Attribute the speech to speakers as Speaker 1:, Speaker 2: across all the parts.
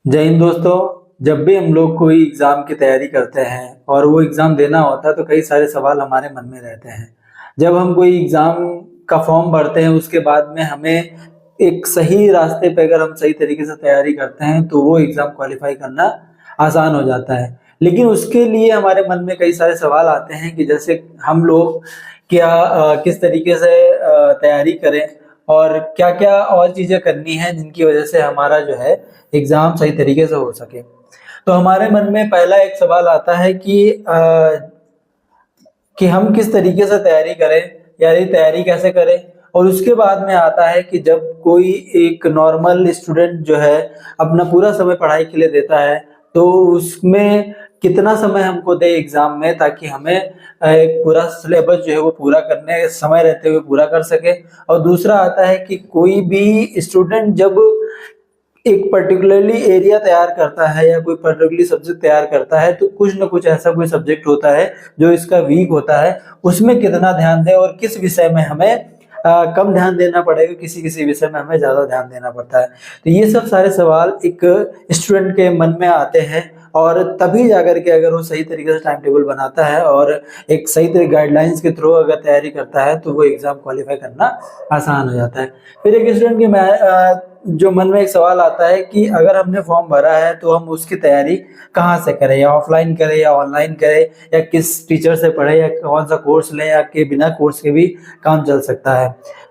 Speaker 1: जय हिंद दोस्तों। जब भी हम लोग कोई एग्जाम की तैयारी करते हैं और वो एग्जाम देना होता है तो कई सारे सवाल हमारे मन में रहते हैं। जब हम कोई एग्जाम का फॉर्म भरते हैं उसके बाद में हमें एक सही रास्ते पे अगर हम सही तरीके से तैयारी करते हैं तो वो एग्जाम क्वालिफाई करना आसान हो जाता है। लेकिन उसके लिए हमारे मन में कई सारे सवाल आते हैं कि जैसे हम लोग क्या किस तरीके से तैयारी करें और क्या क्या और चीजें करनी है जिनकी वजह से हमारा जो है एग्जाम सही तरीके से हो सके। तो हमारे मन में पहला एक सवाल आता है कि हम किस तरीके से तैयारी करें, यानी तैयारी कैसे करें। और उसके बाद में आता है कि जब कोई एक नॉर्मल स्टूडेंट जो है अपना पूरा समय पढ़ाई के लिए देता है तो उसमें कितना समय हमको दे एग्जाम में, ताकि हमें एक पूरा सिलेबस जो है वो पूरा करने समय रहते हुए पूरा कर सके। और दूसरा आता है कि कोई भी स्टूडेंट जब एक पर्टिकुलरली एरिया तैयार करता है या कोई पर्टिकुलरली सब्जेक्ट तैयार करता है तो कुछ ना कुछ ऐसा कोई सब्जेक्ट होता है जो इसका वीक होता है, उसमें कितना ध्यान दें और किस विषय में हमें कम ध्यान देना पड़ेगा, किसी किसी विषय में हमें ज्यादा ध्यान देना पड़ता है। तो ये सब सारे सवाल एक स्टूडेंट के मन में आते हैं और तभी जाकर के अगर वो सही तरीके से टाइम टेबल बनाता है और एक सही तरीके गाइडलाइंस के थ्रू अगर तैयारी करता है तो वो एग्जाम क्वालिफाई करना आसान हो जाता है। फिर एक स्टूडेंट के जो मन में एक सवाल आता है कि अगर हमने फॉर्म भरा है तो हम उसकी तैयारी कहाँ से करें, या ऑफलाइन करें या ऑनलाइन करें, या किस टीचर से पढ़े या कौन सा कोर्स लें, या के बिना कोर्स के भी काम चल सकता है।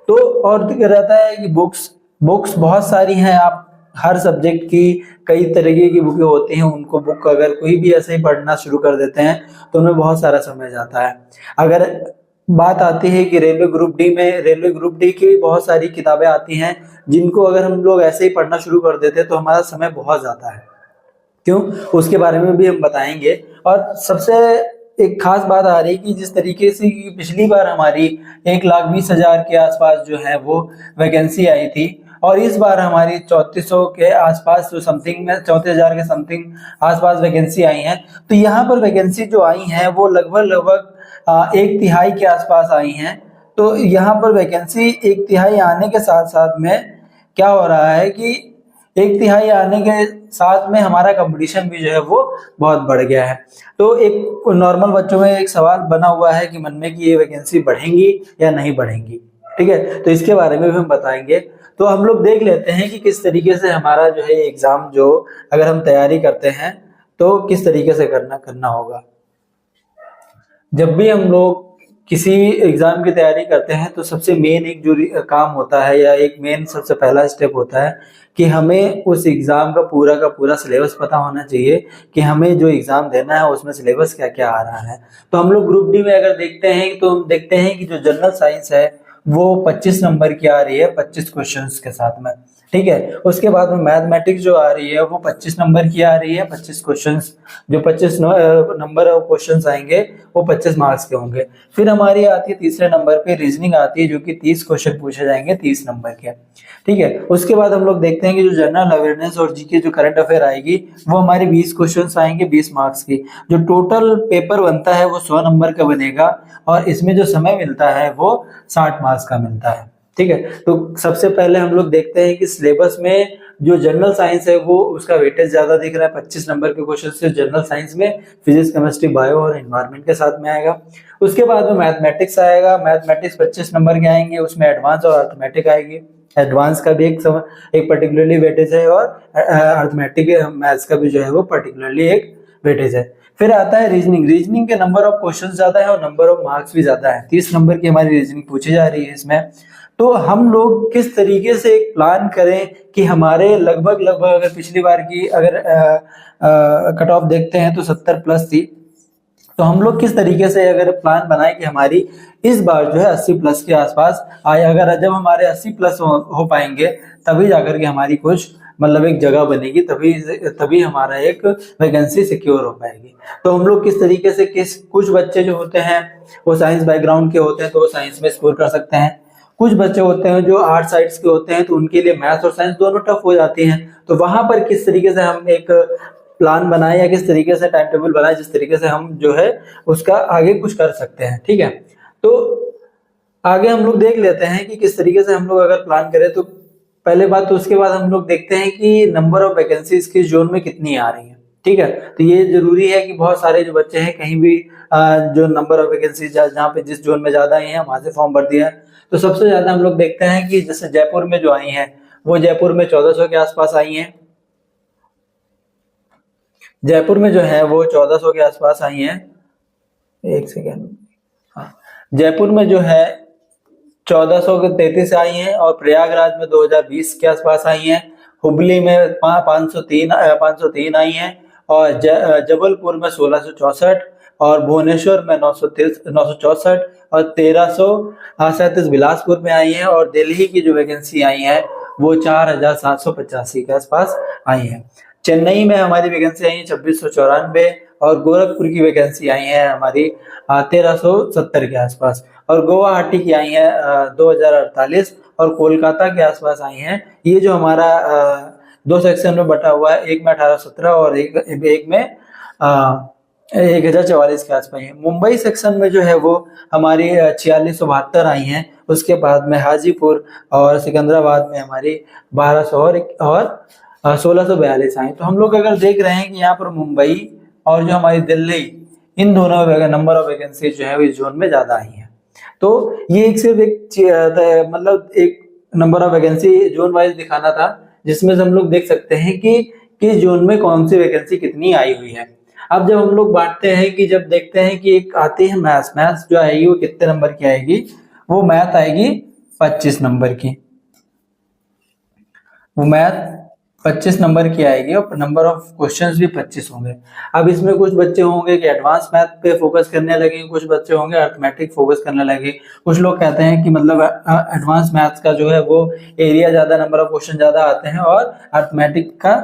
Speaker 1: तो और रहता है कि बुक्स बुक्स बहुत सारी हैं। आप हर सब्जेक्ट की कई तरीके की बुकें होती हैं, उनको बुक अगर कोई भी ऐसे ही पढ़ना शुरू कर देते हैं तो उनमें बहुत सारा समय जाता है। अगर बात आती है कि रेलवे ग्रुप डी की बहुत सारी किताबें आती हैं जिनको अगर हम लोग ऐसे ही पढ़ना शुरू कर देते हैं तो हमारा समय बहुत जाता है। क्यों, उसके बारे में भी हम बताएंगे। और सबसे एक खास बात आ रही है कि जिस तरीके से कि पिछली बार हमारी 1,20,000 के आसपास जो है वो वैकेंसी आई थी और इस बार हमारी 3400 के आसपास जो समथिंग में 34,000 के समथिंग आसपास वैकेंसी आई है। तो यहाँ पर वैकेंसी जो आई है वो लगभग लगभग एक तिहाई के आसपास आई हैं। तो यहाँ पर वैकेंसी एक तिहाई आने के साथ साथ में क्या हो रहा है कि एक तिहाई आने के साथ में हमारा कंपटीशन भी जो है वो बहुत बढ़ गया है। तो एक नॉर्मल बच्चों में एक सवाल बना हुआ है कि मन में कि ये वैकेंसी बढ़ेंगी या नहीं बढ़ेंगी। ठीक है, तो इसके बारे में भी हम बताएंगे। तो हम लोग देख लेते हैं कि किस तरीके से हमारा जो है एग्जाम जो अगर हम तैयारी करते हैं तो किस तरीके से करना करना होगा। जब भी हम लोग किसी एग्जाम की तैयारी करते हैं तो सबसे मेन एक जो काम होता है या एक मेन सबसे पहला स्टेप होता है कि हमें उस एग्जाम का पूरा सिलेबस पता होना चाहिए कि हमें जो एग्जाम देना है उसमें सिलेबस क्या क्या आ रहा है। तो हम लोग ग्रुप डी में अगर देखते हैं तो हम देखते हैं कि जो जनरल साइंस है वो 25 नंबर की आ रही है 25 क्वेश्चंस के साथ में। ठीक है, उसके बाद में मैथमेटिक्स जो आ रही है वो 25 नंबर की आ रही है 25 क्वेश्चंस। जो 25 नंबर ऑफ क्वेश्चंस आएंगे वो 25 मार्क्स के होंगे। फिर हमारी आती है तीसरे नंबर पे रीजनिंग आती है जो कि 30 क्वेश्चन पूछे जाएंगे 30 नंबर के। ठीक है, उसके बाद हम लोग देखते हैं कि जो जनरल अवेयरनेस और जीके जो करंट अफेयर आएगी वो हमारी 20 क्वेश्चन आएंगे 20 मार्क्स की। जो टोटल पेपर बनता है वो 100 नंबर का बनेगा और इसमें जो समय मिलता है वो 60 मार्क्स का मिलता है। ठीक है, तो सबसे पहले हम लोग देखते हैं कि सिलेबस में जो जनरल साइंस है वो उसका वेटेज ज्यादा दिख रहा है 25 नंबर के क्वेश्चन से जनरल साइंस में फिजिक्स केमिस्ट्री बायो और एनवायरनमेंट के साथ में आएगा। उसके बाद में मैथमेटिक्स आएगा, मैथमेटिक्स 25 नंबर के आएंगे, उसमें एडवांस और अर्थमेटिक आएगी। एडवांस का भी एक पर्टिकुलरली वेटेज है और अर्थमेटिक मैथ्स का भी जो है वो पर्टिकुलरली एक वेटेज है। फिर आता है रीजनिंग। रीजनिंग के नंबर ऑफ क्वेश्चन ज्यादा है और नंबर ऑफ मार्क्स भी ज्यादा है, 30 नंबर की हमारी रीजनिंग पूछी जा रही है इसमें। तो हम लोग किस तरीके से एक प्लान करें कि हमारे लगभग लगभग अगर पिछली बार की अगर कट ऑफ देखते हैं तो 70 प्लस थी, तो हम लोग किस तरीके से अगर प्लान बनाए कि हमारी इस बार जो है 80 प्लस के आसपास आए। अगर जब हमारे 80 प्लस हो पाएंगे तभी जाकर के हमारी कुछ मतलब एक जगह बनेगी, तभी तभी हमारा एक वैकेंसी सिक्योर हो पाएगी। तो हम लोग किस तरीके से कुछ बच्चे जो होते हैं वो साइंस बैकग्राउंड के होते हैं तो वो साइंस में स्कोर कर सकते हैं। कुछ बच्चे होते हैं जो आर्ट साइड्स के होते हैं तो उनके लिए मैथ्स और साइंस दोनों टफ हो जाती हैं। तो वहां पर किस तरीके से हम एक प्लान बनाए या किस तरीके से टाइम टेबल बनाए जिस तरीके से हम जो है उसका आगे कुछ कर सकते हैं। ठीक है, तो आगे हम लोग देख लेते हैं कि किस तरीके से हम लोग अगर प्लान करें तो पहले बात। तो उसके बाद हम लोग देखते हैं कि नंबर ऑफ वैकेंसीज किस जोन में कितनी आ रही है। ठीक है, तो ये जरूरी है कि बहुत सारे जो बच्चे हैं कहीं भी जो नंबर ऑफ वैकेंसीज जहाँ पे जिस जोन में ज्यादा आई हैं वहां से फॉर्म भर दिया है। तो सबसे ज्यादा हम लोग देखते हैं कि जैसे जयपुर में जो आई हैं वो जयपुर में 1400 के आसपास आई हैं। जयपुर में जो है वो 1400 के आसपास आई हैं। एक सेकेंड, हाँ, जयपुर में जो है 1433 आई हैं और प्रयागराज में 2020 के आसपास आई हैं। हुबली में 503 आई हैं और जबलपुर में 1664 और भुवनेश्वर में 964 और 1337 बिलासपुर में आई हैं और दिल्ली की जो वैकेंसी आई है वो 4785 के आसपास आई है। चेन्नई में हमारी वैकेंसी आई है 2694 और गोरखपुर की वैकेंसी आई है हमारी 1370 के आसपास और गुवाहाटी की आई है 2048 और कोलकाता के आसपास आई हैं। ये जो हमारा दो सेक्शन में बटा हुआ है, एक में 1817 और एक में 1044 के आसपास है। मुंबई सेक्शन में जो है वो हमारी 4672 आई हैं। उसके बाद में हाजीपुर और सिकंदराबाद में हमारी 1200 और 1642 आई। तो हम लोग अगर देख रहे हैं कि यहाँ पर मुंबई और जो हमारी दिल्ली, इन दोनों नंबर ऑफ वैकेंसी जो है वो इस जोन में ज्यादा आई है। तो ये एक सिर्फ एक मतलब एक number of vacancy zone wise दिखाना था, जिसमें से हम लोग देख सकते हैं कि किस जोन में कौन सी वैकेंसी कितनी आई हुई है। अब जब हम लोग बांटते हैं कि जब देखते हैं कि एक आती है मैथ्स जो आएगी वो कितने नंबर की आएगी, वो मैथ आएगी 25 नंबर की। वो मैथ 25 नंबर की आएगी और नंबर ऑफ क्वेश्चंस भी 25 होंगे। अब इसमें कुछ बच्चे होंगे कि एडवांस मैथ पे फोकस करने लगे, कुछ बच्चे होंगे अर्थमेटिक फोकस करने लगे। कुछ लोग कहते हैं कि मतलब एडवांस मैथ्स का जो है वो एरिया ज्यादा, नंबर ऑफ क्वेश्चन ज्यादा आते हैं और अर्थमेटिक का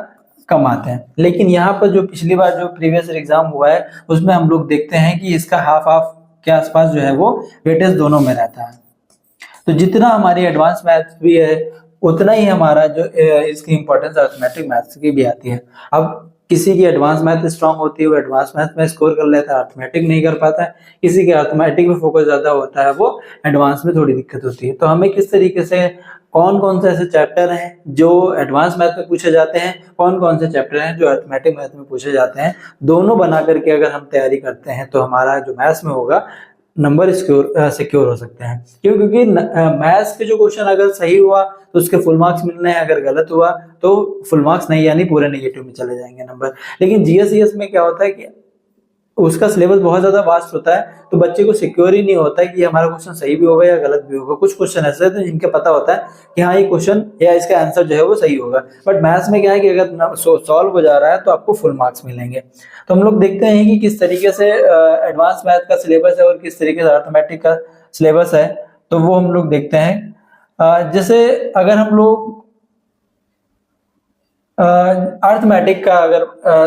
Speaker 1: कम आते हैं। लेकिन यहाँ पर जो पिछली बार जो प्रीवियस एग्जाम हुआ है उसमें हम लोग देखते हैं कि इसका हाफ हाफ के आसपास जो है वो वेटेज दोनों में रहता है। तो जितना हमारी एडवांस मैथ्स भी है उतना ही हमारा जो इसकी इंपॉर्टेंस अर्थमेटिक मैथ्स की भी आती है। अब किसी की एडवांस मैथ स्ट्रांग होती है वो एडवांस मैथ में स्कोर कर लेता है, अर्थमेटिक नहीं कर पाता है। किसी के अर्थमेटिक में फोकस ज्यादा होता है, वो एडवांस में थोड़ी दिक्कत होती है। तो हमें किस तरीके से कौन कौन से ऐसे चैप्टर हैं जो एडवांस मैथ में पूछे जाते हैं, कौन कौन से चैप्टर हैं जो अर्थमेटिक मैथ में पूछे जाते हैं, दोनों बना करके अगर हम तैयारी करते हैं तो हमारा जो मैथ्स में होगा नंबर सिक्योर हो सकते हैं। क्यों? क्योंकि मैथ्स के जो क्वेश्चन अगर सही हुआ तो उसके फुल मार्क्स मिलने हैं, अगर गलत हुआ तो फुल मार्क्स नहीं, यानी पूरे नेगेटिव में चले जाएंगे नंबर। लेकिन जीएस में क्या होता है कि उसका सिलेबस बहुत ज्यादा वास्ट होता है, तो बच्चे को सिक्योर ही नहीं होता है कि हमारा क्वेश्चन सही भी होगा या गलत भी होगा। कुछ क्वेश्चन ऐसे हैं जिनके पता होता है कि हाँ ये क्वेश्चन या इसका आंसर जो है वो सही होगा, बट मैथ्स में क्या है कि अगर सॉल्व हो जा रहा है तो आपको फुल मार्क्स मिलेंगे। तो हम लोग देखते हैं कि किस तरीके से एडवांस मैथ का सिलेबस है और किस तरीके से अर्थमेटिक का सिलेबस है, तो वो हम लोग देखते हैं। जैसे अगर हम लोग अर्थमेटिक का अगर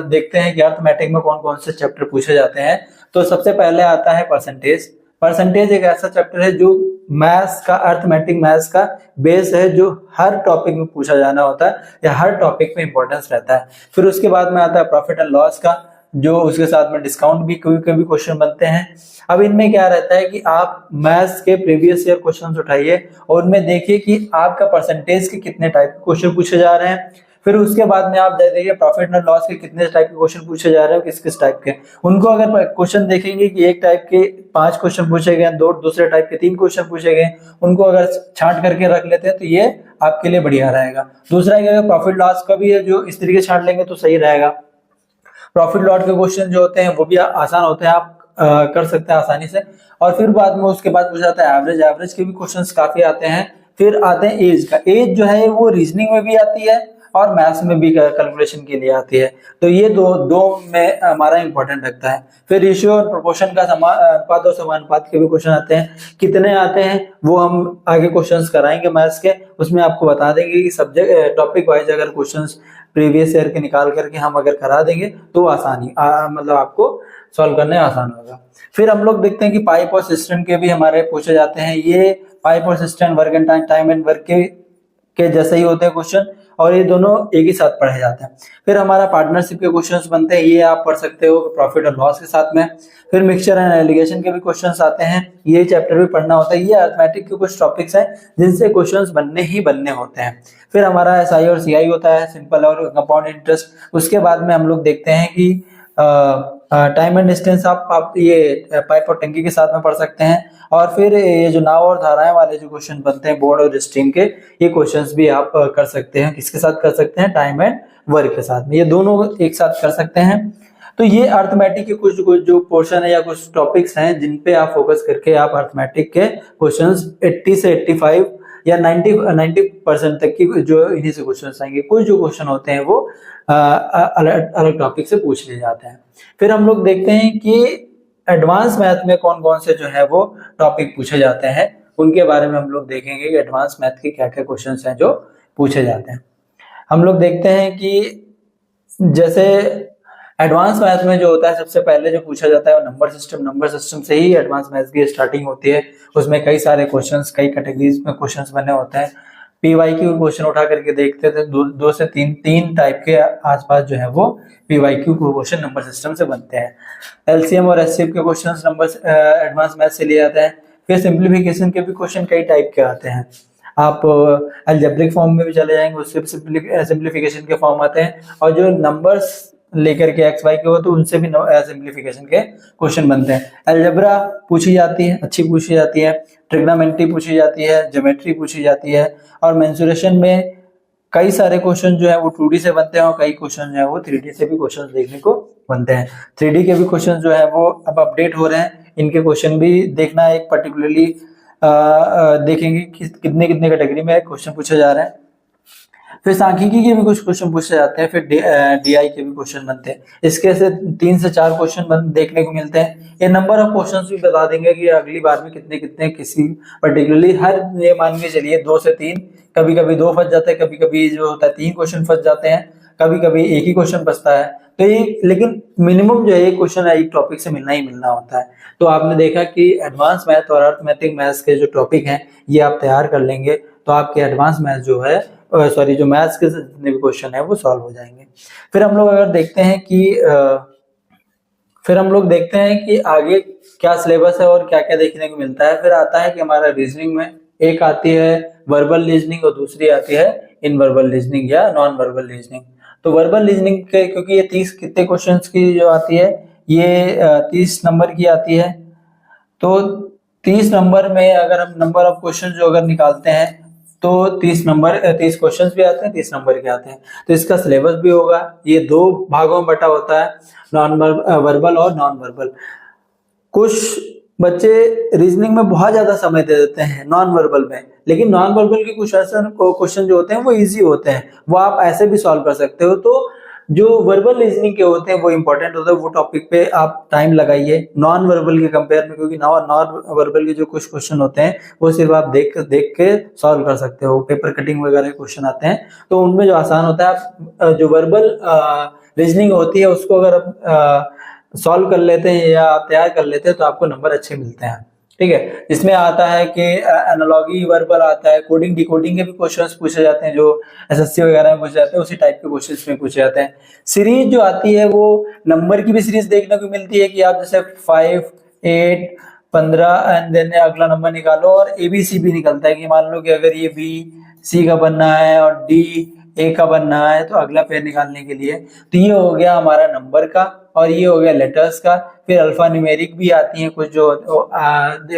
Speaker 1: देखते हैं कि अर्थमेटिक में कौन कौन से चैप्टर पूछे जाते हैं, तो सबसे पहले आता है परसेंटेज। परसेंटेज एक ऐसा चैप्टर है जो मैथ्स का, अर्थमेटिक मैथ्स का बेस है, जो हर टॉपिक में पूछा जाना होता है या हर टॉपिक में इंपॉर्टेंस रहता है। फिर उसके बाद में आता है प्रॉफिट एंड लॉस का, जो उसके साथ में डिस्काउंट भी कभी कभी क्वेश्चन बनते हैं। अब इनमें क्या रहता है कि आप मैथ्स के प्रीवियस ईयर क्वेश्चंस उठाइए और उनमें देखिए कि आपका परसेंटेज के कितने टाइप के क्वेश्चन पूछे जा रहे हैं। फिर उसके बाद में आप देखिए प्रॉफिट एंड लॉस के कितने टाइप के क्वेश्चन पूछे जा रहे हैं, किस किस टाइप के। उनको अगर क्वेश्चन देखेंगे कि एक टाइप के 5 क्वेश्चन पूछे गए, दो दूसरे टाइप के 3 क्वेश्चन पूछे गए, उनको अगर छांट करके रख लेते हैं तो ये आपके लिए बढ़िया रहेगा। दूसरा अगर प्रॉफिट लॉस का भी है, जो इस तरीके छांट लेंगे तो सही रहेगा। प्रॉफिट लॉस के क्वेश्चन जो होते हैं वो भी आसान होते हैं, आप कर सकते हैं आसानी से। और फिर बाद में उसके बाद पूछा जाता है एवरेज। एवरेज के भी क्वेश्चंस काफी आते हैं। फिर आते हैं एज का। एज जो है वो रीजनिंग में भी आती है और मैथ्स में भी कैलकुलेशन के लिए आती है, तो ये दो में हमारा इंपॉर्टेंट रखता है। फिर रेशियो और प्रोपोर्शन का अनुपात और समानुपात के भी क्वेश्चन आते हैं। कितने आते हैं वो हम आगे क्वेश्चंस कराएंगे मैथ्स के, उसमें आपको बता देंगे कि सब्जेक्ट टॉपिक वाइज अगर क्वेश्चंस प्रीवियस ईयर के निकाल करके हम अगर करा देंगे तो आसानी मतलब आपको सॉल्व करने आसान होगा। फिर हम लोग देखते हैं कि पाइप और सिस्टम के भी हमारे पूछे जाते हैं। ये पाइप और system work and time and work के जैसे ही होते हैं क्वेश्चन, और ये दोनों एक ही साथ पढ़े जाते हैं। फिर हमारा पार्टनरशिप के क्वेश्चंस बनते हैं, ये आप पढ़ सकते हो प्रॉफिट और लॉस के साथ में। फिर मिक्सचर एंड एलिगेशन के भी क्वेश्चंस आते हैं, ये चैप्टर भी पढ़ना होता है। ये अरिथमेटिक के कुछ टॉपिक्स हैं जिनसे क्वेश्चंस बनने ही बनने होते हैं। फिर हमारा एसआई और सीआई होता है, सिंपल और कंपाउंड इंटरेस्ट। उसके बाद में हम लोग देखते हैं कि टाइम एंड डिस्टेंस आप ये पाइप और टंकी के साथ में पढ़ सकते हैं। और फिर ये जो नाव और धाराएं वाले जो क्वेश्चन बनते हैं बोर्ड और स्ट्रीम के, ये क्वेश्चंस भी आप कर सकते हैं। किसके साथ कर सकते हैं? टाइम एंड वर्क के साथ में, ये दोनों एक साथ कर सकते हैं। तो ये अरिथमेटिक के कुछ जो पोर्शन है या कुछ टॉपिक्स हैं जिन पे आप फोकस करके आप अरिथमेटिक के क्वेश्चंस 80 से 85 या 90% तक की जो इन्हीं से क्वेश्चन आएंगे। कुछ जो क्वेश्चन होते हैं वो अलग अलग टॉपिक से पूछ लिए जाते हैं। फिर हम लोग देखते हैं कि एडवांस मैथ में कौन कौन से जो है वो टॉपिक पूछे जाते हैं, उनके बारे में हम लोग देखेंगे कि एडवांस मैथ के क्या क्या क्वेश्चन हैं जो पूछे जाते हैं। हम लोग देखते हैं कि जैसे एडवांस मैथ में जो होता है सबसे पहले जो पूछा जाता है वो नंबर सिस्टम से ही एडवांस मैथ की स्टार्टिंग होती है। उसमें कई सारे क्वेश्चंस, कई कैटेगरीज में क्वेश्चंस बने होते हैं। पीवाईक्यू क्वेश्चन उठा करके देखते थे, दो से तीन टाइप के आसपास जो है वो पीवाईक्यू क्वेश्चन नंबर सिस्टम से बनते हैं। एलसीएम और एचसीएफ के क्वेश्चंस नंबर एडवांस मैथ से लिए जाते हैं। फिर सिंप्लीफिकेशन के भी क्वेश्चन कई टाइप के आते हैं। आप अलजेब्रिक फॉर्म में भी चले जाएंगे, उससे सिंप्लीफिकेशन के फॉर्म आते हैं। और जो नंबर्स लेकर के एक्स वाई के हो तो उनसे भी सिंप्लीफिकेशन के क्वेश्चन बनते हैं। अलजेब्रा पूछी जाती है, अच्छी पूछी जाती है। ट्रिग्नोमेट्री पूछी जाती है, ज्योमेट्री पूछी जाती है। और मेंसुरेशन में कई सारे क्वेश्चन जो है वो 2D से बनते हैं और कई क्वेश्चन जो है वो 3D से भी क्वेश्चन देखने को बनते हैं। 3D के भी क्वेश्चन जो है वो अब अपडेट हो रहे हैं, इनके क्वेश्चन भी देखना है। एक पर्टिकुलरली देखेंगे कि कितने कितने कैटेगरी में क्वेश्चन पूछे जा रहे हैं। फिर सांख्यिकी के भी कुछ क्वेश्चन पूछे जाते हैं। फिर डीआई के भी क्वेश्चन बनते हैं। इसके से 3 से 4 क्वेश्चन देखने को मिलते हैं। ये नंबर ऑफ क्वेश्चंस भी बता देंगे कि अगली बार में कितने कितने किसी पर्टिकुलरली हर, ये मान के चलिए 2 से 3, कभी कभी 2 फंस जाते हैं, कभी कभी जो होता है 3 क्वेश्चन फंस जाते हैं, कभी कभी एक ही क्वेश्चन बचता है। तो ये लेकिन मिनिमम जो है एक क्वेश्चन एक टॉपिक से मिलना ही मिलना होता है। तो आपने देखा कि एडवांस मैथ और अरिथमेटिक मैथ्स के जो टॉपिक हैं ये आप तैयार कर लेंगे तो आपके एडवांस मैथ जो है जो मैथ्स के जितने भी क्वेश्चन है वो सॉल्व हो जाएंगे। फिर हम लोग अगर देखते हैं कि आगे क्या सिलेबस है और क्या क्या देखने को मिलता है। फिर आता है कि हमारा रीजनिंग में एक आती है वर्बल रीजनिंग और दूसरी आती है इनवर्बल रीजनिंग या नॉन वर्बल रीजनिंग। तो वर्बल रीजनिंग के क्योंकि ये 30 कितने क्वेश्चंस की जो आती है ये 30 नंबर की आती है। तो 30 नंबर में अगर हम नंबर ऑफ क्वेश्चन जो अगर निकालते हैं तो 30 क्वेश्चंस भी आते हैं, 30 नंबर के आते हैं। तो इसका सिलेबस भी होगा, ये 2 भागों में बटा होता है, नॉन वर्बल और नॉन वर्बल। कुछ बच्चे रीजनिंग में बहुत ज्यादा समय दे देते हैं नॉन वर्बल में, लेकिन नॉन वर्बल के कुछ ऐसे क्वेश्चन जो होते हैं वो इजी होते हैं, वो आप ऐसे भी सॉल्व कर सकते हो। तो जो वर्बल रीजनिंग के होते हैं वो इंपॉर्टेंट होता है, वो टॉपिक पे आप टाइम लगाइए नॉन वर्बल के कंपेयर में, क्योंकि नॉन वर्बल के जो कुछ क्वेश्चन होते हैं वो सिर्फ आप देख के सॉल्व कर सकते हो। पेपर कटिंग वगैरह क्वेश्चन आते हैं तो उनमें जो आसान होता है, आप जो वर्बल रीजनिंग होती है उसको अगर आप सॉल्व कर लेते हैं या आप तैयार कर लेते हैं तो आपको नंबर अच्छे मिलते हैं। ठीक है, इसमें आता है कि एनालॉगी वर्बल आता है, कोडिंग डिकोडिंग के भी क्वेश्चंस पूछे जाते हैं जो एसएससी वगैरह में पूछे जाते हैं, उसी टाइप के क्वेश्चंस में पूछे जाते हैं। सीरीज जो आती है वो नंबर की भी सीरीज देखने को मिलती है कि आप जैसे 5, 8, 15 एंड देन अगला नंबर निकालो और एबीसी भी निकलता है कि मान लो कि अगर ये बी सी का बनना है और डी ए का बनना है तो अगला पेयर निकालने के लिए। तो ये हो गया हमारा नंबर का और ये हो गया लेटर्स का। फिर अल्फा न्यूमेरिक भी आती हैं कुछ जो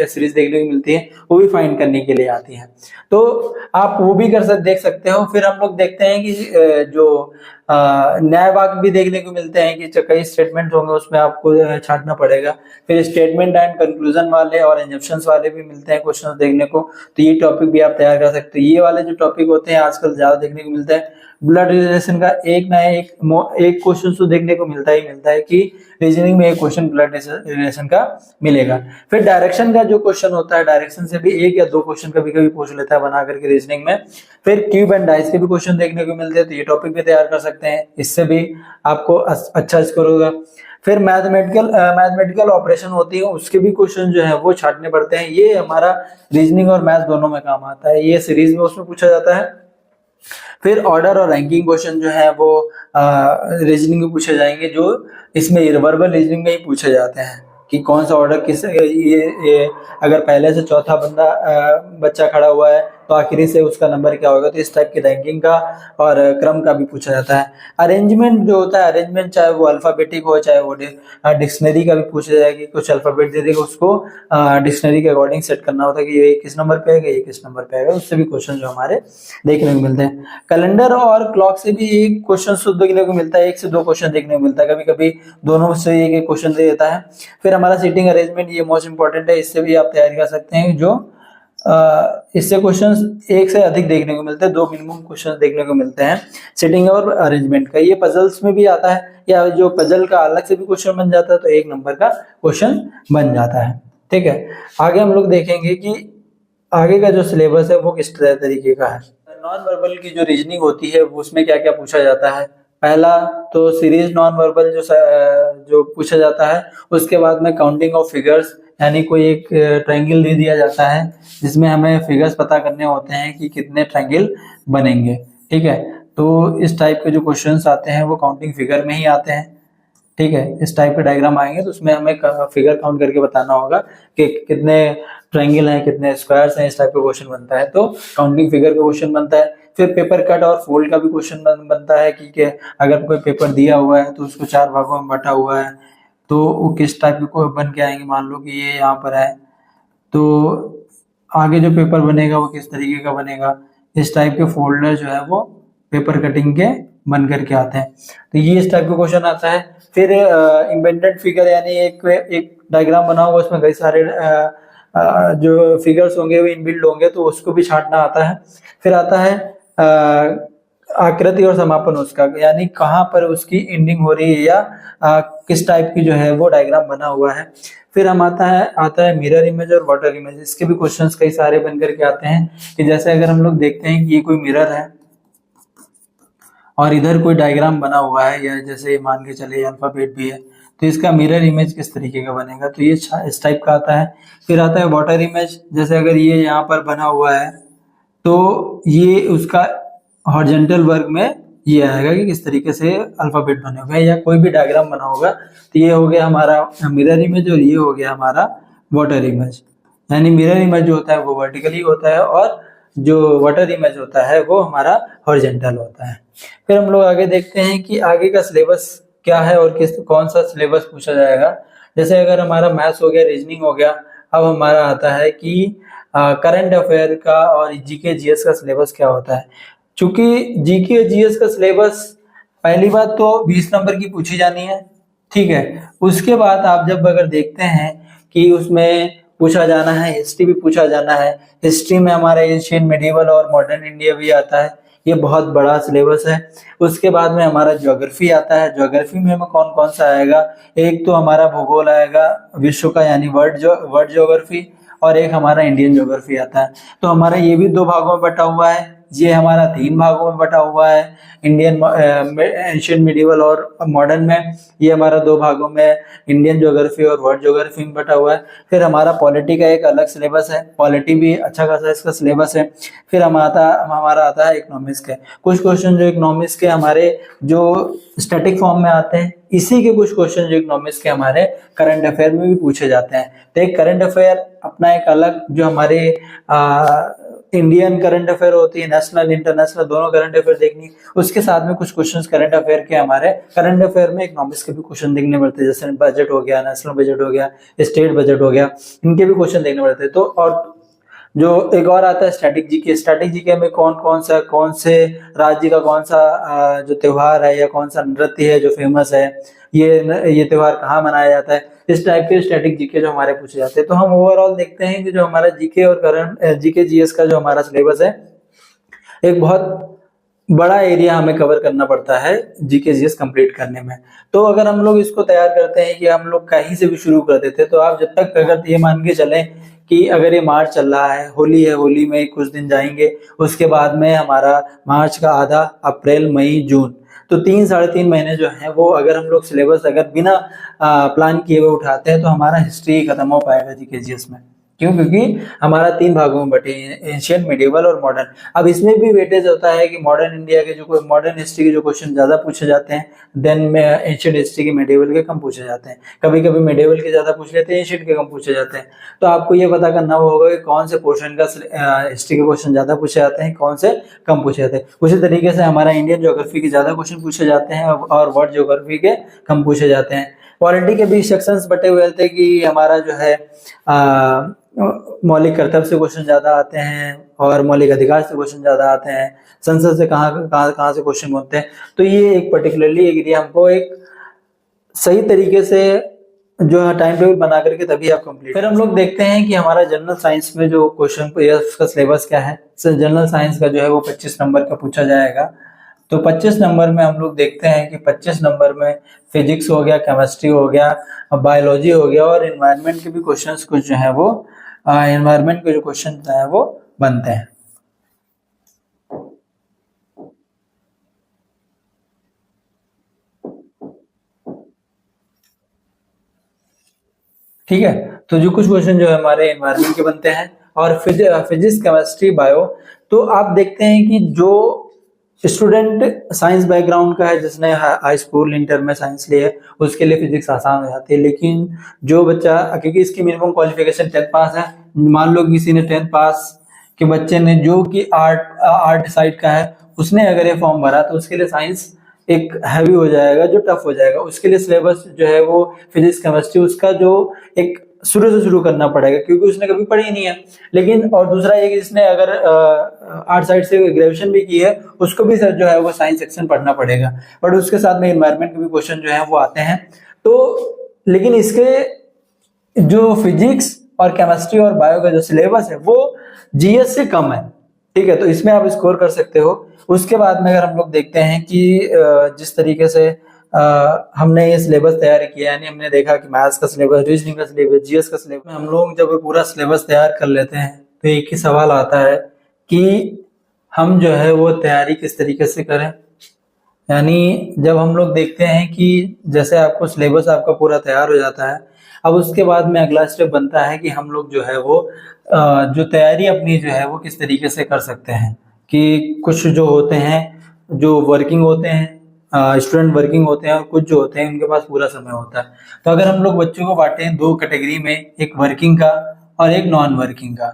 Speaker 1: सीरीज देखने को मिलती है, वो भी फाइंड करने के लिए आती हैं, तो आप वो भी देख सकते हो। फिर हम लोग देखते हैं कि जो न्याय वाक्य भी देखने को मिलते हैं कि कई स्टेटमेंट होंगे उसमें आपको छांटना पड़ेगा। फिर स्टेटमेंट एंड कंक्लूजन वाले और इंजप्शंस वाले भी मिलते हैं क्वेश्चंस देखने को, तो ये टॉपिक भी आप तैयार कर सकते हो। ये वाले जो टॉपिक होते हैं आजकल ज्यादा देखने को मिलता है। ब्लड रिलेशन का एक ना एक क्वेश्चन तो देखने को मिलता है कि रीजनिंग में एक क्वेश्चन ब्लड रिलेशन का मिलेगा। फिर डायरेक्शन का जो क्वेश्चन होता है, डायरेक्शन से भी 1 या 2 क्वेश्चन कभी कभी पूछ लेता है बना करके रीजनिंग में। फिर क्यूब एंड डाइस के भी क्वेश्चन देखने को मिलते हैं, तो ये टॉपिक भी तैयार कर सकते हैं, इससे भी आपको अच्छा स्कोर होगा। फिर मैथमेटिकल ऑपरेशन होती है, उसके भी क्वेश्चन जो है वो छांटने पड़ते हैं। ये हमारा रीजनिंग और मैथ दोनों में काम आता है, ये सीरीज में उसमें पूछा जाता है। फिर ऑर्डर और रैंकिंग क्वेश्चन जो है वो रीजनिंग में पूछे जाएंगे, जो इसमें वर्बल रीजनिंग में ही पूछे जाते हैं कि कौन सा ऑर्डर किस ये अगर पहले से चौथा बच्चा खड़ा हुआ है तो आखिरी से उसका नंबर क्या होगा। तो इस टाइप की रैंकिंग का और क्रम का भी पूछा जाता है। अरेंजमेंट जो होता है, अरेंजमेंट चाहे वो अल्फाबेटिक हो चाहे वो डिक्शनरी का भी पूछा जाएगा कि कुछ अल्फाबेट दे देगा, उसको डिक्शनरी के अकॉर्डिंग सेट करना होता है कि ये किस नंबर पे आएगा, ये किस नंबर पे आएगा। उससे भी क्वेश्चन जो हमारे देखने को मिलते हैं। कैलेंडर और क्लॉक से भी एक क्वेश्चन देखने को मिलता है, 1 से 2 क्वेश्चन देखने को मिलता है, कभी कभी दोनों से एक क्वेश्चन दे देता है। फिर हमारा सीटिंग अरेंजमेंट, ये मोस्ट इंपॉर्टेंट है, इससे भी आप तैयारी कर सकते हैं। जो इससे क्वेश्चंस 1 से अधिक देखने को मिलते हैं, 2 मिनिमम क्वेश्चंस देखने को मिलते हैं सीटिंग और अरेंजमेंट का। ये पजल्स में भी आता है, या जो पजल का अलग से भी क्वेश्चन बन जाता है तो 1 नंबर का क्वेश्चन बन जाता है। ठीक है, आगे हम लोग देखेंगे कि आगे का जो सिलेबस है वो किस तरीके का है। नॉन वर्बल की जो रीजनिंग होती है उसमें क्या क्या पूछा जाता है। पहला तो सीरीज नॉन वर्बल जो पूछा जाता है। उसके बाद में काउंटिंग ऑफ फिगर्स, यानी कोई एक ट्रायंगल दे दिया जाता है जिसमें हमें फिगर्स पता करने होते हैं कि कितने ट्रायंगल बनेंगे। ठीक है, तो इस टाइप के जो क्वेश्चंस आते हैं वो काउंटिंग फिगर में ही आते हैं। ठीक है, इस टाइप के डायग्राम आएंगे तो उसमें हमें फिगर काउंट करके बताना होगा कि कितने ट्रायंगल हैं, कितने स्क्वायर्स हैं। इस टाइप का क्वेश्चन बनता है तो काउंटिंग फिगर का क्वेश्चन बनता है। फिर पेपर कट और फोल्ड का भी क्वेश्चन बनता है कि अगर कोई पेपर दिया हुआ है तो उसको 4 भागों में बटा हुआ है तो वो किस टाइप के बन के आएंगे। मान लो कि ये यहाँ पर है तो आगे जो पेपर बनेगा वो किस तरीके का बनेगा। इस टाइप के फोल्डर जो है वो पेपर कटिंग के बन करके आते हैं, तो ये इस टाइप का क्वेश्चन आता है। फिर इम्बेडेड फिगर, यानी एक डायग्राम बना होगा उसमें कई सारे जो फिगर्स होंगे वो इनबिल्ड होंगे तो उसको भी छांटना आता है। फिर आता है आकृति और समापन उसका, यानी कहाँ पर उसकी एंडिंग हो रही है या किस टाइप की जो है वो डायग्राम बना हुआ है। फिर हम आता है मिरर इमेज और वाटर इमेज। इसके भी क्वेश्चंस कई सारे बन करके आते हैं कि जैसे अगर हम लोग देखते हैं कि ये कोई मिरर है और इधर कोई डायग्राम बना हुआ है, या जैसे मान के चले अल्फाबेट भी है, तो इसका मिरर इमेज किस तरीके का बनेगा, तो ये इस टाइप का आता है। फिर आता है वाटर इमेज, जैसे अगर ये यहाँ पर बना हुआ है तो ये उसका हॉरिजॉन्टल वर्ग में ये आएगा कि किस तरीके से अल्फाबेट बने हुए हैं, या कोई भी डायग्राम बना होगा तो ये हो गया हमारा मिरर इमेज और ये हो गया हमारा वाटर इमेज। यानी मिरर इमेज जो होता है वो वर्टिकली होता है और जो वाटर इमेज होता है वो हमारा हॉरिजॉन्टल होता है। फिर हम लोग आगे देखते हैं कि आगे का सिलेबस क्या है और कौन सा सिलेबस पूछा जाएगा। जैसे अगर हमारा मैथ्स हो गया, रीजनिंग हो गया, अब हमारा आता है कि करंट अफेयर का और जीके जीएस का सिलेबस क्या होता है। चूंकि जीके जीएस का सिलेबस पहली बात तो 20 नंबर की पूछी जानी है। ठीक है, उसके बाद आप जब अगर देखते हैं कि उसमें पूछा जाना है, हिस्ट्री भी पूछा जाना है। हिस्ट्री में हमारा एशियन, मेडिवल और मॉडर्न इंडिया भी आता है, ये बहुत बड़ा सिलेबस है। उसके बाद में हमारा ज्योग्राफी आता है। ज्योग्राफी में हमें कौन कौन सा आएगा, एक तो हमारा भूगोल आएगा विश्व का, यानी वर्ल्ड ज्योग्राफी, और एक हमारा इंडियन ज्योग्राफी आता है। तो हमारा ये भी 2 भागों में बटा हुआ है, ये हमारा 3 भागों में बटा हुआ है। इंडियन एंशिएंट, मिडिवल और मॉडर्न में ये हमारा 2 भागों में इंडियन ज्योग्राफी और वर्ल्ड ज्योग्राफी में बटा हुआ है। फिर हमारा पॉलिटी का एक अलग सिलेबस है, पॉलिटी भी अच्छा खासा इसका सिलेबस है। फिर हमारा आता है इकोनॉमिक्स के कुछ क्वेश्चन, जो इकोनॉमिक्स के हमारे जो स्टैटिक फॉर्म में आते हैं, इसी के कुछ क्वेश्चन जो इकोनॉमिक्स के हमारे करंट अफेयर में भी पूछे जाते हैं। तो एक करंट अफेयर अपना एक अलग, जो हमारे इंडियन करंट अफेयर होती है, नेशनल इंटरनेशनल दोनों करंट अफेयर देखनी, उसके साथ में कुछ क्वेश्चंस करंट अफेयर के हमारे करंट अफेयर में इकोनॉमिक्स के भी क्वेश्चन देखने पड़ते हैं। जैसे बजट हो गया, नेशनल बजट हो गया, स्टेट बजट हो गया, इनके भी क्वेश्चन देखने पड़ते हैं। तो और जो एक और आता है स्टैटिक जीके। स्टैटिक जीके में कौन से राज्य का कौन सा जो त्योहार है या कौन सा नृत्य है जो फेमस है, ये त्योहार कहाँ मनाया जाता है, इस टाइप के स्टैटिक जीके जो हमारे पूछे जाते हैं। तो हम ओवरऑल देखते हैं कि जो हमारा जीके और करंट जीके जीएस का जो हमारा सिलेबस है, एक बहुत बड़ा एरिया हमें कवर करना पड़ता है जीके जीएस कंप्लीट करने में। तो अगर हम लोग इसको तैयार करते हैं कि हम लोग कहीं से भी शुरू कर देते हैं, तो आप जब तक अगर ये मान के चलें कि अगर ये मार्च चल रहा है, होली है, होली में कुछ दिन जाएंगे, उसके बाद में हमारा मार्च का आधा, अप्रैल, मई, जून, तो 3-3.5 महीने जो है वो अगर हम लोग सिलेबस अगर बिना प्लान किए हुए उठाते हैं तो हमारा हिस्ट्री खत्म हो पाएगा जीके जीएस में। क्यों? क्योंकि हमारा 3 भागों में बटे हैं, एंशियंट, मिडिवल और मॉडर्न। अब इसमें भी वेटेज होता है कि मॉडर्न इंडिया के जो मॉडर्न हिस्ट्री के जो क्वेश्चन ज्यादा पूछे जाते हैं, देन में एंशियंट हिस्ट्री के, मिडिवल के कम पूछे जाते हैं। कभी कभी मिडिवल के ज्यादा पूछ लेते हैं, एंशियंट के कम पूछे जाते हैं। तो आपको ये पता करना होगा कि कौन से पोर्शन का हिस्ट्री के क्वेश्चन ज्यादा पूछे जाते हैं, कौन से कम पूछे जाते हैं। उसी तरीके से हमारा इंडियन ज्योग्राफी के ज्यादा क्वेश्चन पूछे जाते हैं और वर्ल्ड ज्योग्राफी के कम पूछे जाते हैं। पॉलिटी के भी सेक्शंस बटे हुए थे कि हमारा जो है मौलिक कर्तव्य से क्वेश्चन ज्यादा आते हैं और मौलिक अधिकार से क्वेश्चन ज्यादा आते हैं, संसद से कहाँ से क्वेश्चन बनते हैं। तो ये एक पर्टिकुलरली एरिया हमको एक सही तरीके से जो है टाइम टेबल बना करके तभी आप कंप्लीट। फिर हम लोग देखते हैं कि हमारा जनरल साइंस में जो क्वेश्चन या उसका सिलेबस क्या है। जनरल साइंस का जो है वो 25 नंबर का पूछा जाएगा। तो 25 नंबर में हम लोग देखते हैं कि 25 नंबर में फिजिक्स हो गया, केमिस्ट्री हो गया, बायोलॉजी हो गया और एनवायरनमेंट के भी क्वेश्चंस कुछ जो है वो एनवायरनमेंट के जो क्वेश्चन है वो बनते हैं। ठीक है, तो जो कुछ क्वेश्चन जो है हमारे एनवायरनमेंट के बनते हैं और फिजिक्स, केमिस्ट्री, बायो। तो आप देखते हैं कि जो स्टूडेंट साइंस बैकग्राउंड का है, जिसने हाई स्कूल इंटर में साइंस लिया है, उसके लिए फिजिक्स आसान हो जाती है। लेकिन जो बच्चा, क्योंकि इसकी मिनिमम क्वालिफिकेशन 10th पास है, मान लो किसी ने 10th पास के बच्चे ने जो कि आर्ट साइड का है, उसने अगर ये फॉर्म भरा तो उसके लिए साइंस एक हैवी हो जाएगा, जो टफ हो जाएगा। उसके लिए सिलेबस जो है वो फिजिक्स, केमिस्ट्री उसका जो एक शुरू से शुरू करना पड़ेगा, क्योंकि उसने कभी पढ़ी ही नहीं है। लेकिन और दूसरा ये कि जिसने अगर आर्ट साइड से ग्रेजुएशन भी की है, उसको भी सर जो है वो साइंस सेक्शन पढ़ना पड़ेगा। बट उसके साथ में एनवायरनमेंट के भी क्वेश्चन जो है वो आते हैं। तो लेकिन इसके जो फिजिक्स और केमिस्ट्री और बायो का जो सिलेबस है वो जीएस से कम है। ठीक है, तो इसमें आप स्कोर कर सकते हो। उसके बाद में अगर हम लोग देखते हैं कि जिस तरीके से हमने ये सिलेबस तैयार किया, यानी हमने देखा कि मैथ्स का सिलेबस, रीजनिंग का सिलेबस, जीएस का सिलेबस, हम लोग जब पूरा सिलेबस तैयार कर लेते हैं तो एक ही सवाल आता है कि हम जो है वो तैयारी किस तरीके से करें। यानी जब हम लोग देखते हैं कि जैसे आपको सिलेबस आपका पूरा तैयार हो जाता है, अब उसके बाद में अगला स्टेप बनता है कि हम लोग जो है वो जो तैयारी अपनी जो है वो किस तरीके से कर सकते हैं। कि कुछ जो होते हैं जो वर्किंग होते हैं, स्टूडेंट वर्किंग होते हैं, और कुछ जो होते हैं उनके पास पूरा समय होता है। तो अगर हम लोग बच्चों को बांटें 2 कैटेगरी में, एक वर्किंग का और एक नॉन वर्किंग का।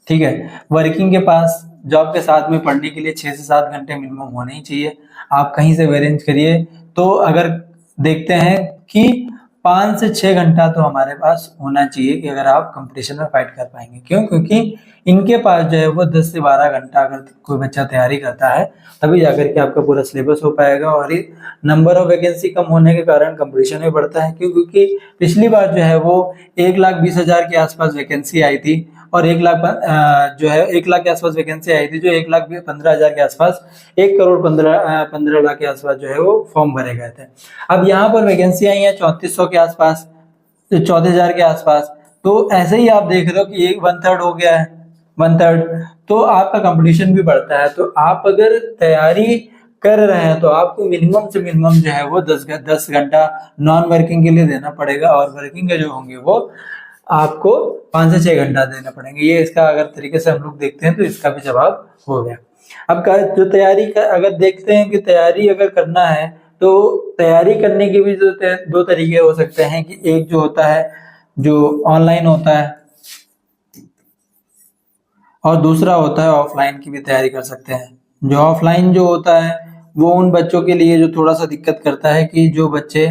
Speaker 1: ठीक है, वर्किंग के पास जॉब के साथ में पढ़ने के लिए 6 से 7 घंटे मिनिमम होने ही चाहिए। आप कहीं से भी अरेंज करिए। तो अगर देखते हैं कि 5 से 6 घंटा तो हमारे पास होना चाहिए कि अगर आप कंपटीशन में फाइट कर पाएंगे। क्यों? क्योंकि इनके पास जो है वो 10 से 12 घंटा अगर कोई बच्चा तैयारी करता है, तभी जाकर के आपका पूरा सिलेबस हो पाएगा। और ये नंबर ऑफ वैकेंसी कम होने के कारण कंपटीशन भी बढ़ता है। क्यों? क्योंकि पिछली बार जो है वो 1,20,000 के आसपास वैकेंसी आई थी, और 1,00,000 के आसपास वैकेंसी आई थी, जो 1,15,000 के आसपास, 1,15 लाख के आसपास जो है वो फॉर्म भरे गए थे। अब यहाँ पर वैकेंसी आई है 3400 के आसपास, 14,000 के आसपास। तो ऐसे ही आप देख रहे हो कि 1/3 हो गया है, 1/3। तो आपका कंपटीशन भी बढ़ता है। तो आप अगर तैयारी कर रहे हैं तो आपको मिनिमम से मिनिमम जो है वो 10 घंटा नॉन वर्किंग के लिए देना पड़ेगा, और वर्किंग के जो होंगे वो आपको 5 से 6 घंटा देना पड़ेंगे। ये इसका अगर तरीके से हम लोग देखते हैं तो इसका भी जवाब हो गया। अब जो तैयारी का अगर देखते हैं कि तैयारी अगर करना है, तो तैयारी करने के भी जो 2 तरीके हो सकते हैं कि एक जो होता है जो ऑनलाइन होता है, और दूसरा होता है ऑफलाइन की भी तैयारी कर सकते हैं। जो ऑफलाइन जो होता है वो उन बच्चों के लिए जो थोड़ा सा दिक्कत करता है कि जो बच्चे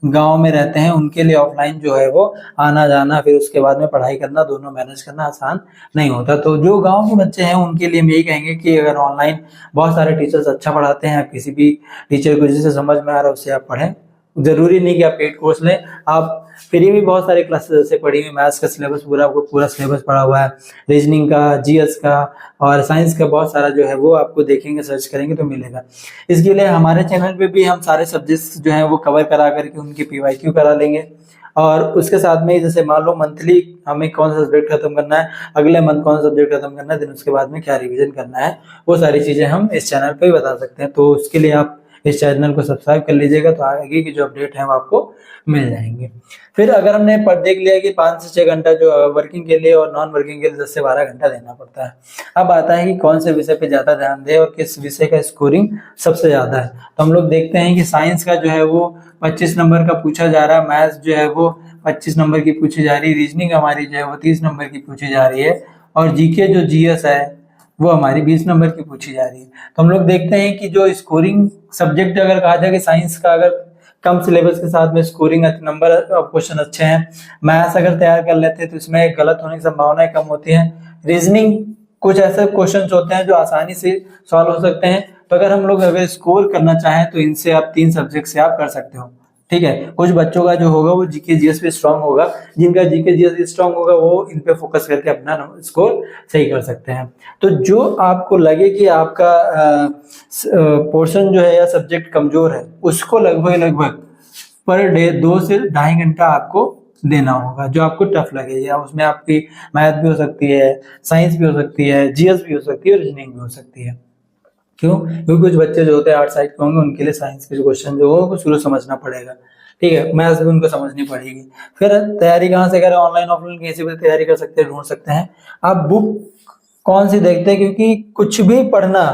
Speaker 1: गांव में रहते हैं उनके लिए ऑफलाइन जो है वो आना जाना, फिर उसके बाद में पढ़ाई करना, दोनों मैनेज करना आसान नहीं होता। तो जो गांव के बच्चे हैं उनके लिए हम यही कहेंगे कि अगर ऑनलाइन बहुत सारे टीचर्स अच्छा पढ़ाते हैं, आप किसी भी टीचर को जिसे समझ में आ रहा है उससे आप पढ़ें। जरूरी नहीं कि आप पेड कोर्स लें, आप फ्री में बहुत सारे क्लासेस से पढ़ी हुई, मैथ्स का सिलेबस पूरा सिलेबस पढ़ा हुआ है, रीजनिंग का, जीएस का और साइंस का बहुत सारा जो है वो आपको देखेंगे, सर्च करेंगे तो मिलेगा। इसके लिए हमारे चैनल पे भी हम सारे सब्जेक्ट्स जो है वो कवर करा करके उनकी पीवाईक्यू करा लेंगे। और उसके साथ में जैसे मान लो मंथली हमें कौन सा सब्जेक्ट खत्म करना है, अगले मंथ कौन सा सब्जेक्ट खत्म करना है, दिन उसके बाद में क्या रिवीजन करना है, वो सारी चीजें हम इस चैनल पे ही बता सकते हैं। तो उसके लिए आप इस चैनल को सब्सक्राइब कर लीजिएगा, तो आगे की जो अपडेट है वो आपको मिल जाएंगे। फिर अगर हमने देख लिया कि 5 से 6 घंटा जो वर्किंग के लिए और नॉन वर्किंग के लिए 10 से 12 घंटा देना पड़ता है। अब आता है कि कौन से विषय पे ज्यादा ध्यान दे और किस विषय का स्कोरिंग सबसे ज्यादा है। तो हम लोग देखते हैं कि साइंस का जो है वो 25 नंबर का पूछा जा रहा है, मैथ्स जो है वो 25 नंबर की पूछी जा रही है, रीजनिंग हमारी जो है वो 30 नंबर की पूछी जा रही है, और जीके जो जीएस है वो हमारी 20 नंबर की पूछी जा रही है। तो हम लोग देखते हैं कि जो स्कोरिंग सब्जेक्ट अगर कहा जाए कि साइंस का अगर कम सिलेबस के साथ में स्कोरिंग नंबर क्वेश्चन अच्छे हैं, मैथ्स अगर तैयार कर लेते हैं तो इसमें गलत होने की संभावनाएं कम होती हैं, रीजनिंग कुछ ऐसे क्वेश्चन होते हैं जो आसानी से सॉल्व हो सकते हैं। तो अगर हम लोग अगर स्कोर करना चाहें तो इनसे आप 3 सब्जेक्ट से आप कर सकते हो, ठीक है। कुछ बच्चों का जो होगा वो जीके जीएस पे स्ट्रांग होगा, जिनका जीके जीएस स्ट्रांग होगा वो इन पे फोकस करके अपना स्कोर सही कर सकते हैं। तो जो आपको लगे कि आपका पोर्शन जो है या सब्जेक्ट कमजोर है, उसको लगभग पर डे 2 से 2.5 घंटा आपको देना होगा, जो आपको टफ लगे। या उसमें आपकी मैथ भी हो सकती है, साइंस भी हो सकती है, जीएस भी हो सकती है, रीजनिंग भी हो सकती है। क्यों? क्योंकि कुछ बच्चे जो होते हैं आर्ट साइड के होंगे, उनके लिए साइंस के जो क्वेश्चन जो होगा शुरू समझना पड़ेगा, ठीक है, मैथ्स भी उनको समझनी पड़ेगी। फिर तैयारी कहाँ से करें? ऑनलाइन ऑफलाइन किसी भी तैयारी कर सकते हैं, ढूंढ सकते हैं। आप बुक कौन सी देखते हैं? क्योंकि कुछ भी पढ़ना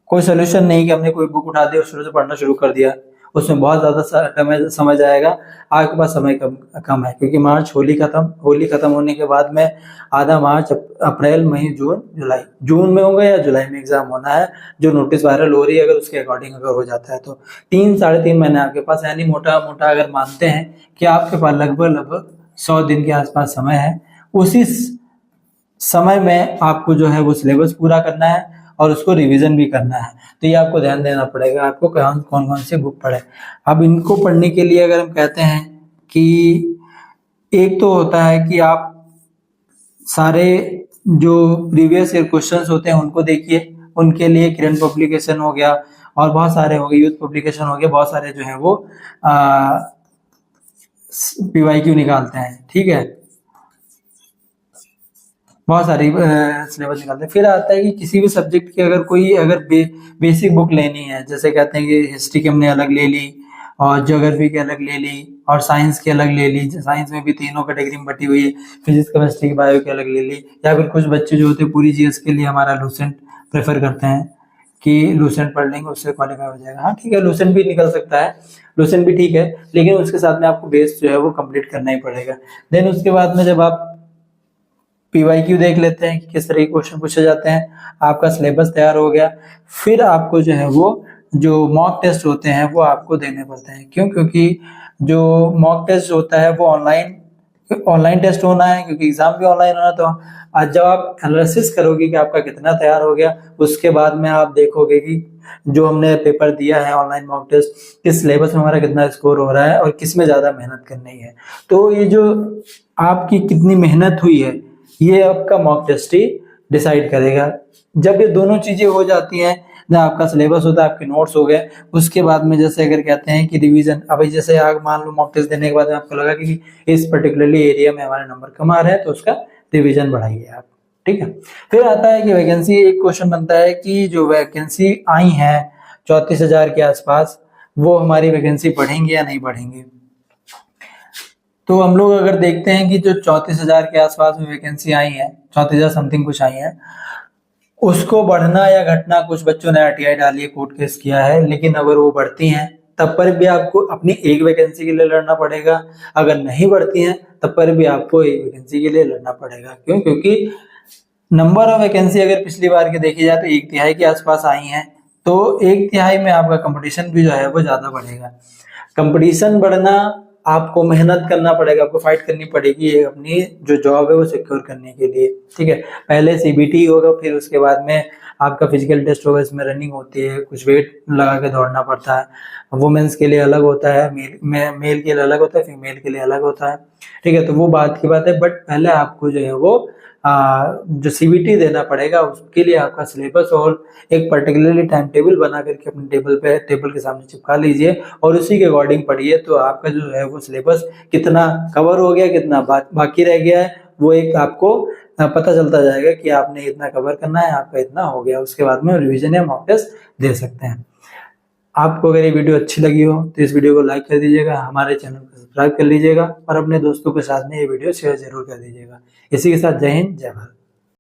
Speaker 1: कोई सोल्यूशन नहीं कि हमने कोई बुक उठा दी और शुरू से पढ़ना शुरू कर दिया, उसमें बहुत ज्यादा समझ आएगा। आपके पास समय कम है, क्योंकि मार्च होली खत्म होने के बाद में आधा मार्च, अप्रैल, मई, जून में होगा या जुलाई में एग्जाम होना है, जो नोटिस वायरल हो रही है। अगर उसके अकॉर्डिंग अगर हो जाता है तो 3-3.5 महीने आपके पास, यानी मोटा मोटा अगर मानते हैं कि आपके पास लगभग 100 दिन के आसपास समय है। उसी समय में आपको जो है वो सिलेबस पूरा करना है और उसको रिवीजन भी करना है। तो ये आपको ध्यान देना पड़ेगा, आपको कौन कौन से बुक पढ़े। अब इनको पढ़ने के लिए अगर हम कहते हैं कि एक तो होता है कि आप सारे जो प्रीवियस ईयर क्वेश्चंस होते हैं उनको देखिए, उनके लिए करंट पब्लिकेशन हो गया और बहुत सारे हो गए, यूथ पब्लिकेशन हो गया, बहुत सारे जो है वो पीवाईक्यू निकालते हैं, ठीक है, बहुत सारी सिलेबस निकालते हैं। फिर आता है कि किसी भी सब्जेक्ट की अगर बेसिक बुक लेनी है, जैसे कहते हैं कि हिस्ट्री की हमने अलग ले ली और ज्योग्राफी की अलग ले ली और साइंस की अलग ले ली, साइंस में भी तीनों कैटेगरी में बटी हुई है, फिजिक्स केमिस्ट्री की बायो की अलग ले ली। या फिर कुछ बच्चे जो होते हैं पूरी जीएस के लिए हमारा लूसेंट प्रेफर करते हैं कि लूसेंट पढ़ लेंगे उससे क्वालिफाई हो जाएगा। हाँ ठीक है, लूसेंट भी निकल सकता है, लूसेंट भी ठीक है, लेकिन उसके साथ में आपको बेस जो है वो कंप्लीट करना ही पड़ेगा। देन उसके बाद में जब आप पीवाईक्यू देख लेते हैं कि किस तरह के क्वेश्चन पूछे जाते हैं, आपका सिलेबस तैयार हो गया, फिर आपको जो है वो जो मॉक टेस्ट होते हैं वो आपको देने पड़ते हैं। क्यों? क्योंकि जो मॉक टेस्ट होता है वो ऑनलाइन टेस्ट होना है, क्योंकि एग्जाम भी ऑनलाइन होना। तो आज जब आप एनालिसिस करोगे कि आपका कितना तैयार हो गया, उसके बाद में आप देखोगे कि जो हमने पेपर दिया है ऑनलाइन मॉक टेस्ट, किस सिलेबस में हमारा कितना स्कोर हो रहा है और किस में ज्यादा मेहनत करनी है। तो ये जो आपकी कितनी मेहनत हुई है ये आपका मॉक टेस्ट ही डिसाइड करेगा। जब ये दोनों चीजें हो जाती हैं, जब आपका सिलेबस होता है, आपके नोट्स हो गए, उसके बाद में जैसे अगर कहते हैं कि रिवीजन, अब जैसे आप मान लो मॉक टेस्ट देने के बाद आपको लगा कि इस पर्टिकुलरली एरिया में हमारे नंबर कम आ रहे हैं, तो उसका रिवीजन बढ़ाइए आप, ठीक है। फिर आता है कि वैकेंसी, एक क्वेश्चन बनता है कि जो वैकेंसी आई है 34,000 के आसपास, वो हमारी वैकेंसी बढ़ेंगी या नहीं बढ़ेंगी। तो हम लोग अगर देखते हैं कि जो 34,000 के आसपास में वैकेंसी आई है, 34,000 समथिंग कुछ आई है, उसको बढ़ना या घटना, कुछ बच्चों ने आरटीआई डाली है, कोर्ट केस किया है, लेकिन अगर वो बढ़ती हैं तब पर भी आपको अपनी एक वैकेंसी के लिए लड़ना पड़ेगा। अगर नहीं बढ़ती हैं तब पर भी आपको एक वैकेंसी के लिए लड़ना पड़ेगा। क्यों? क्योंकि नंबर ऑफ वैकेंसी अगर पिछली बार के देखी जाए तो 1/3 के आसपास आई हैं, तो 1/3 में आपका कंपटीशन भी जो है वो ज्यादा बढ़ेगा। कंपटीशन बढ़ना, आपको मेहनत करना पड़ेगा, आपको फाइट करनी पड़ेगी अपनी जो जॉब है वो सिक्योर करने के लिए, ठीक है। पहले सीबीटी होगा, फिर उसके बाद में आपका फिजिकल टेस्ट होगा, इसमें रनिंग होती है, कुछ वेट लगा के दौड़ना पड़ता है, वुमेन्स के लिए अलग होता है, मेल के लिए अलग होता है, फीमेल के लिए अलग होता है, ठीक है। तो वो बात की बात है, बट पहले आपको जो है वो जो सीबीटी देना पड़ेगा, उसके लिए आपका सिलेबस और एक पर्टिकुलरली टाइम टेबल बना करके अपने टेबल के सामने चिपका लीजिए और उसी के अकॉर्डिंग पढ़िए। तो आपका जो है वो सिलेबस कितना कवर हो गया, कितना बाकी रह गया है, वो एक आपको पता चलता जाएगा कि आपने इतना कवर करना है, आपका इतना हो गया। उसके बाद में रिवीजन या मॉक टेस्ट दे सकते हैं। आपको अगर ये वीडियो अच्छी लगी हो तो इस वीडियो को लाइक कर दीजिएगा, हमारे चैनल को सब्सक्राइब कर लीजिएगा और अपने दोस्तों के साथ में ये वीडियो शेयर जरूर कर दीजिएगा। इसी के साथ जय हिंद, जय भारत।